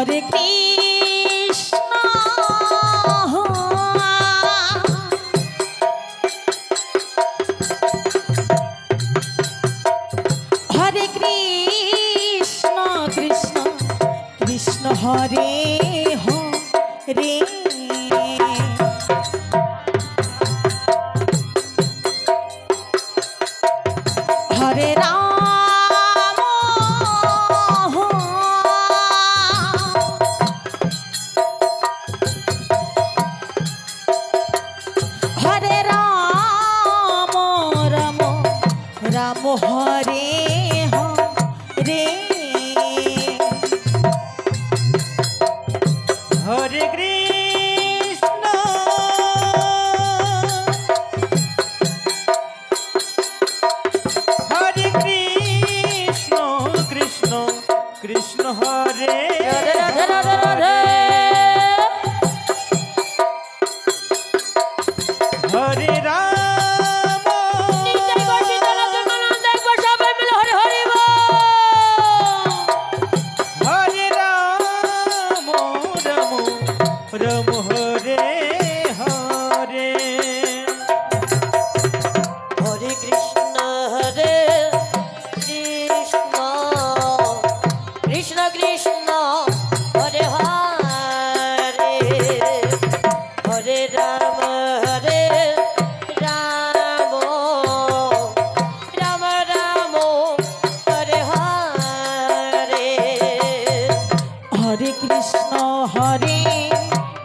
Hare Krishna Hare Krishna Krishna Krishna Hare Hare Hare Ram Hare Ram Ram Ram Hare Hare Hare Krishna Hare Krishna Krishna Krishna Hare Radhe Radhe Radhe Hare Ram Hare Ram Ram Ram Hare Hare Hare Krishna Krishna Krishna Hare Hare Hare Ram Ram Ram Hare Hare Hare Krishna Hare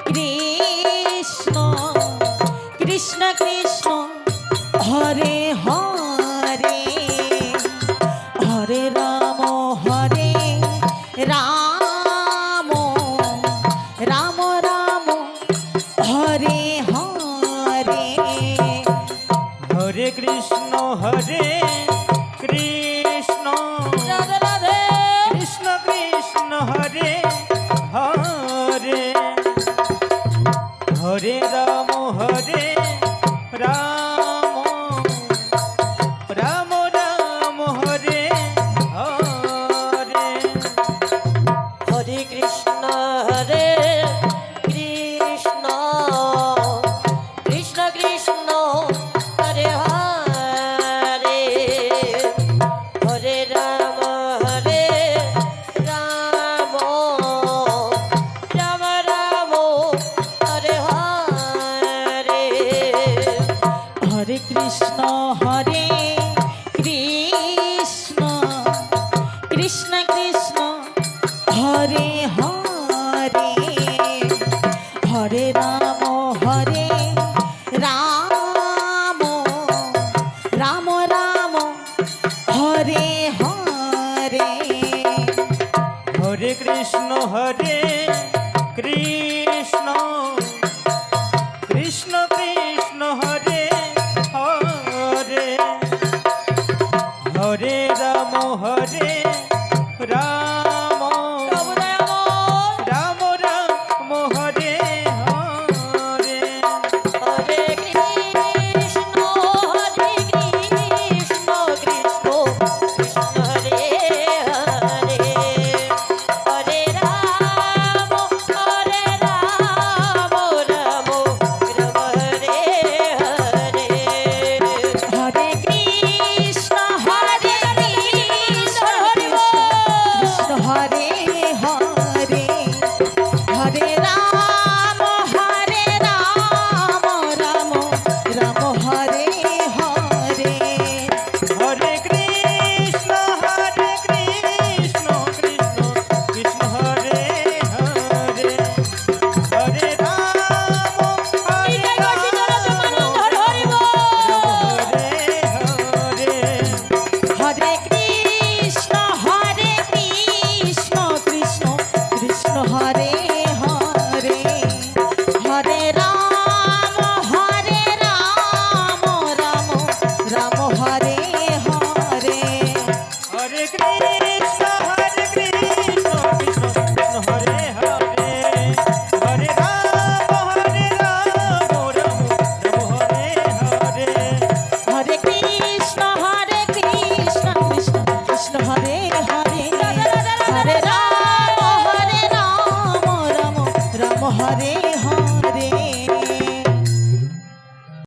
Krishna Krishna Krishna Hare Hare Hare Ram Ram Ram Ram Hare Hare Hare Krishna Hare Krishna Radhe Radhe Krishna Krishna Hare Hare Hare Ram Ram Ram Ram Hare Hare Hare Krishna Krishna Krishna Krishna Hare Hare Hare Ram Ram Ram Hare Hare Hare Krishna Hare Krishna Krishna Krishna Hare Hare Hare Ram Ram Ram Ram Hare Hare Hare Krishna Hare Krishna Krishna Krishna Hare Hare Hare Ram Ram Ram Ram Hare Hare Hare Krishna Krishna Krishna Hare Hare Hare Ram Ram Ram Hare Hare Hare Krishna Hare Krishna Hare Krishna Hare Hare Hare Ram Ram Ram Hare Hare Hare Krishna Krishna Krishna Hare Hare Hare Ram Hare Hare Krishna Krishna Krishna Hare Hare Hare Ram Ram Ram Hare Hare Hare Krishna Krishna Krishna Hare Hare Hare Ram Ram Hare Hare Hare Krishna Krishna Krishna Hare